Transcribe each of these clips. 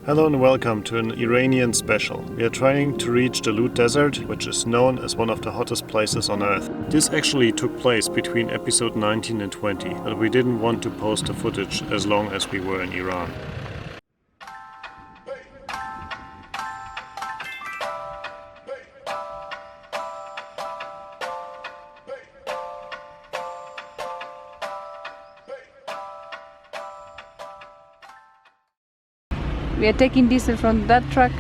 Hello and welcome to an Iranian special. We are trying to reach the Lut Desert, which is known as one of the hottest places on Earth. This actually took place between episode 19 and 20, but we didn't want to post the footage as long as we were in Iran. We are taking diesel from that truck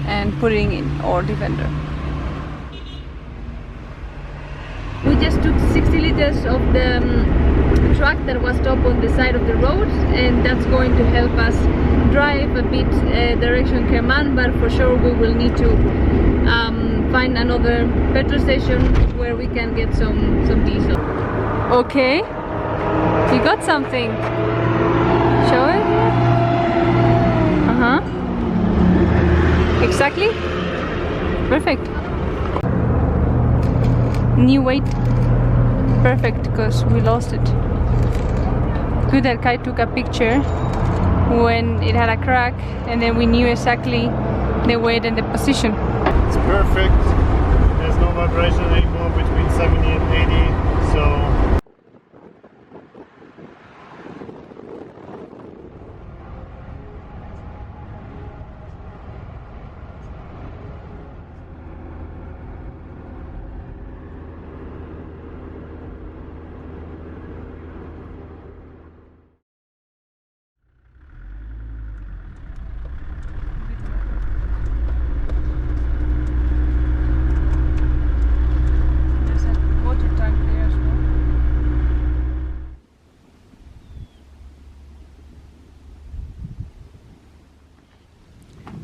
and putting in our Defender. We just took 60 liters of the truck that was stopped on the side of the road, and that's going to help us drive a bit direction Kerman, but for sure we will need to find another petrol station where we can get some diesel. Okay, you got something. Show it. Exactly. Perfect. New weight. Perfect, because we lost it. Good that Kai took a picture when it had a crack, and then we knew exactly the weight and the position. It's perfect. There's no vibration anymore between 70 and 80, so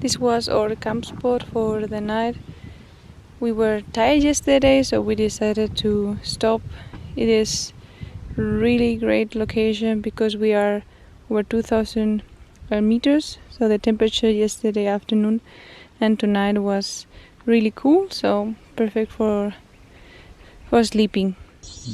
this was our camp spot for the night. We were tired yesterday, so we decided to stop. It is really great location because we are over 2000 meters, so the temperature yesterday afternoon and tonight was really cool, so perfect for sleeping.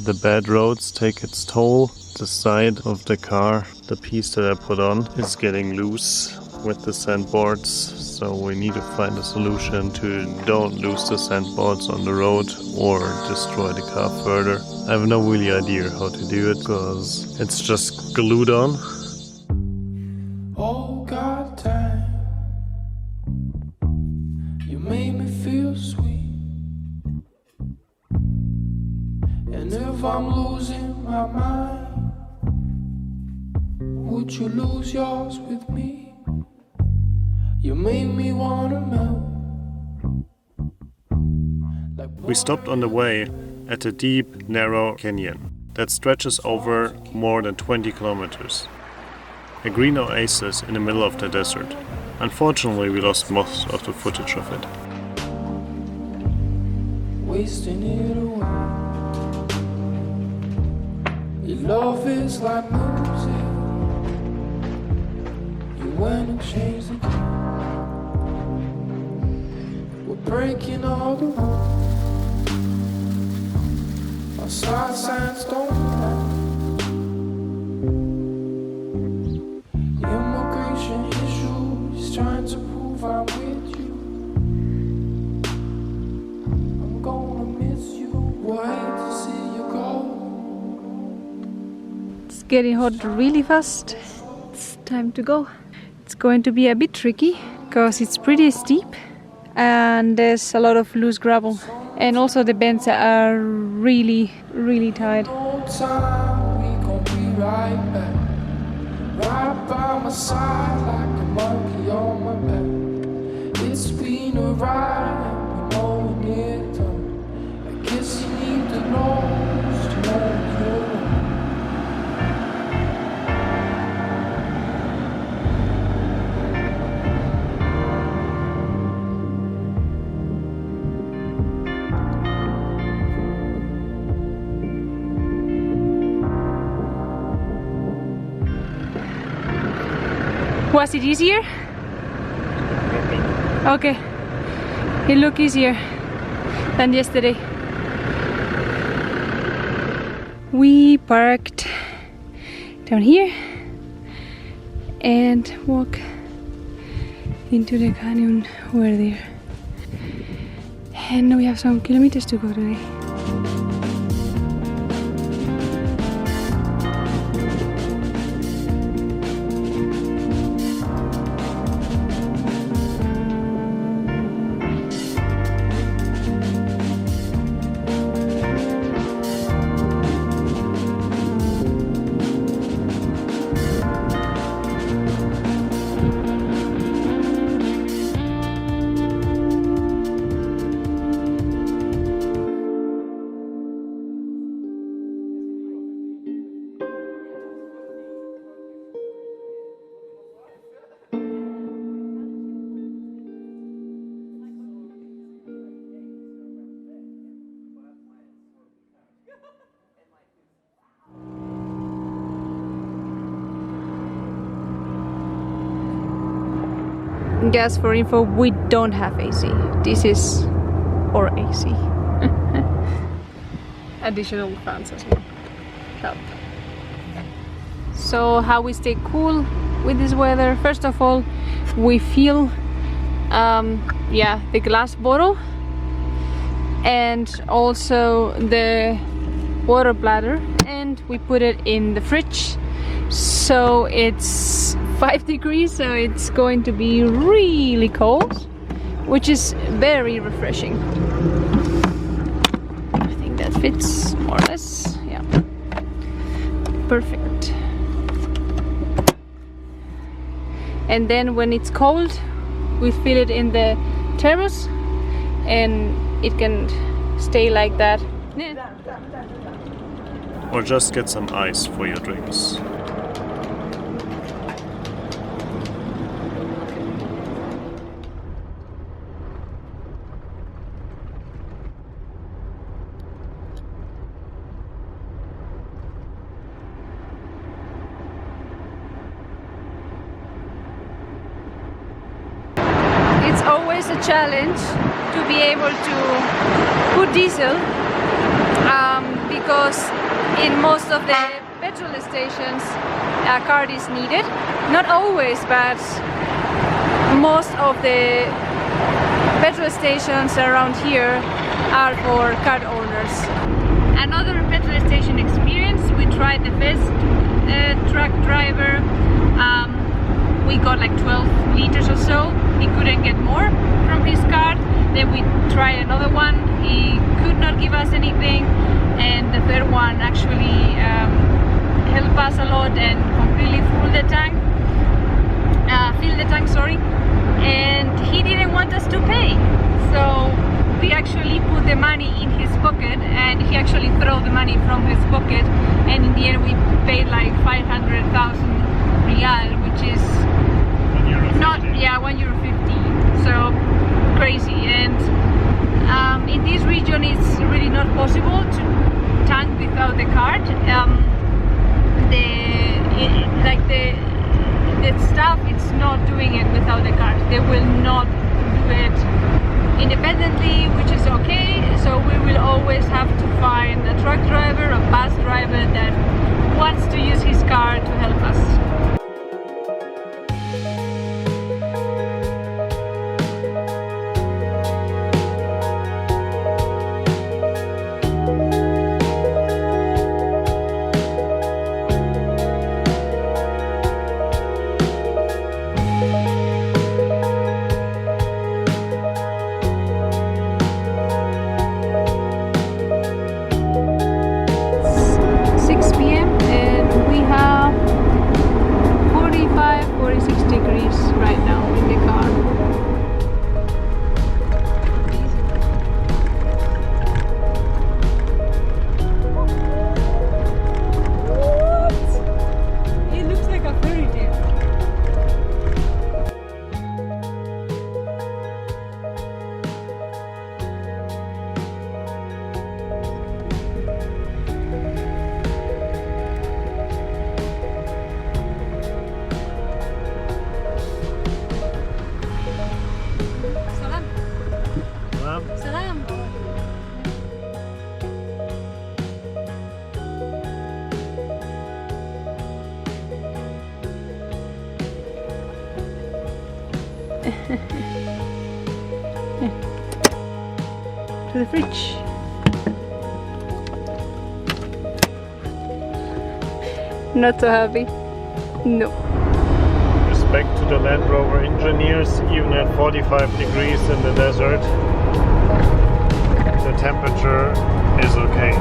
the bad roads take its toll. The side of the car, the piece that I put on, is getting loose with the sandboards, so we need to find a solution to don't lose the sandboards on the road or destroy the car further. I have no really idea how to do it because it's just glued on. Oh God, time, you made me feel sweet, and if I'm losing my mind, would you lose yours with me? You made me wanna melt. We stopped on the way at a deep, narrow canyon that stretches over more than 20 kilometers. A green oasis in the middle of the desert. Unfortunately, we lost most of the footage of it. Wasting it away. Your love is like music. You went and changed the game. Breaking all the rules. Our side signs don't matter. Immigration issues trying to prove I'm with you. I'm gonna miss you. Wait to see you go. It's getting hot really fast. It's time to go. It's going to be a bit tricky because it's pretty steep and there's a lot of loose gravel, and also the bends are really tight. No time, we gon' be right back. Right by my side like a monkey on my back. It's been a ride and we know we need done. I guess you need to know to know you're Was it easier? Okay, it looked easier than yesterday. We parked down here and walk into the canyon over there. And we have some kilometers to go today. Just for info, we don't have AC. This is our AC. Additional fans as well. Help. So how we stay cool with this weather? First of all, we fill the glass bottle and also the water bladder, and we put it in the fridge. So it's 5 degrees, so it's going to be really cold, which is very refreshing. I think that fits more or less. Yeah, perfect. And then when it's cold, we fill it in the thermos and it can stay like that. Or just get some ice for your drinks. It's always a challenge to be able to put diesel because in most of the petrol stations a card is needed. Not always, but most of the petrol stations around here are for card owners. Another petrol station experience, we tried the best truck driver. We got like 12 liters or so. He couldn't get more from his card. Then we tried another one. He could not give us anything. And the third one actually helped us a lot and completely filled the tank. And he didn't want us to pay. So we actually put the money in his pocket, and he actually threw the money from his pocket. And in the end, we paid like 500,000 real, which is not, yeah, €1.50. So crazy. And in this region, it's really not possible to tank without the card. The staff, it's not doing it without the card. They will not do it independently, which is okay. So we will always have to find a truck driver, a bus driver that wants to use his car to help us. To the fridge. Not so happy. No. Respect to the Land Rover engineers, even at 45 degrees in the desert, the temperature is okay.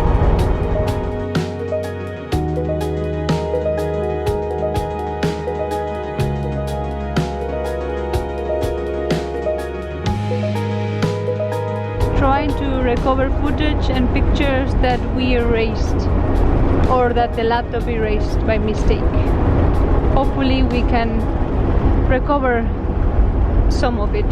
Trying to recover footage and pictures that we erased or that the laptop erased by mistake. Hopefully we can recover some of it.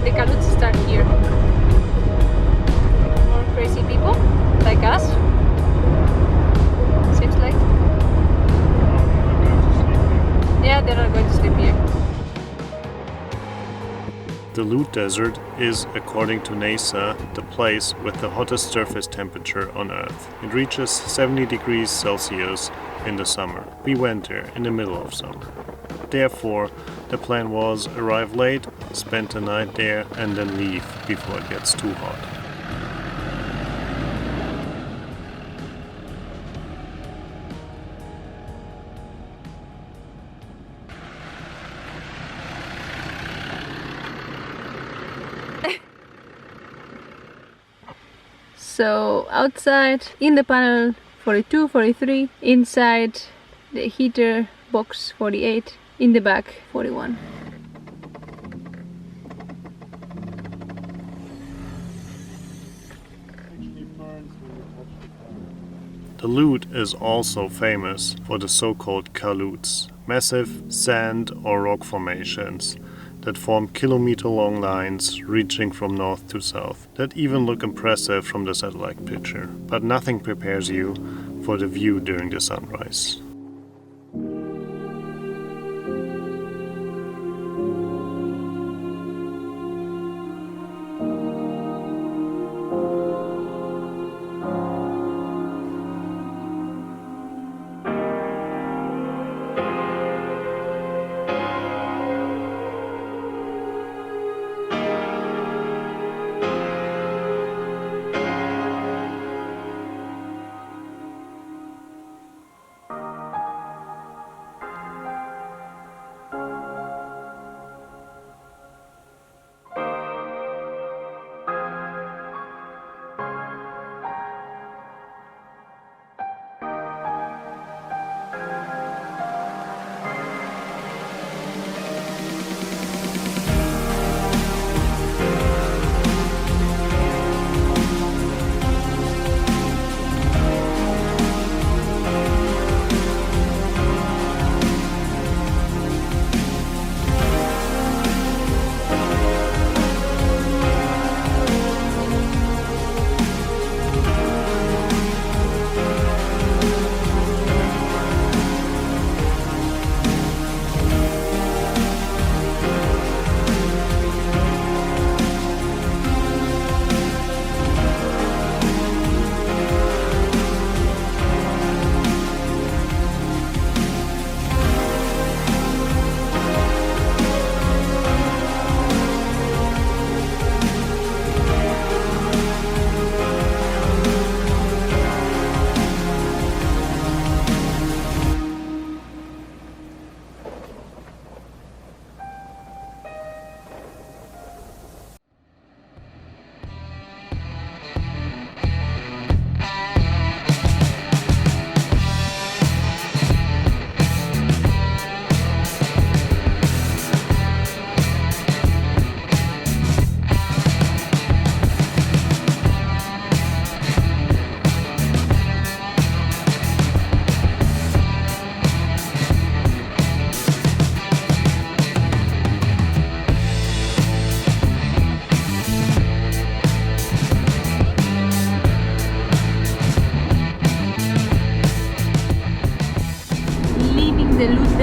The Kaluts start here. More crazy people like us. Seems like. Yeah, they're not going to sleep here. The LUT Desert is, according to NASA, the place with the hottest surface temperature on Earth. It reaches 70 degrees Celsius in the summer. We went there in the middle of summer. Therefore, the plan was arrive late, spend the night there, and then leave before it gets too hot. So outside in the panel 42, 43, inside the heater box 48, in the back 41. The LUT is also famous for the so-called Kaluts, massive sand or rock formations that form kilometer-long lines reaching from north to south, that even look impressive from the satellite picture, but nothing prepares you for the view during the sunrise.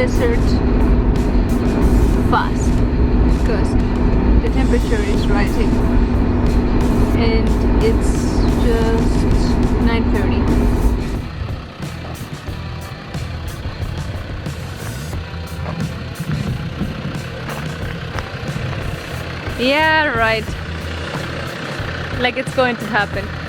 desert fast because the temperature is rising and it's just 9:30. Yeah, right. Like it's going to happen.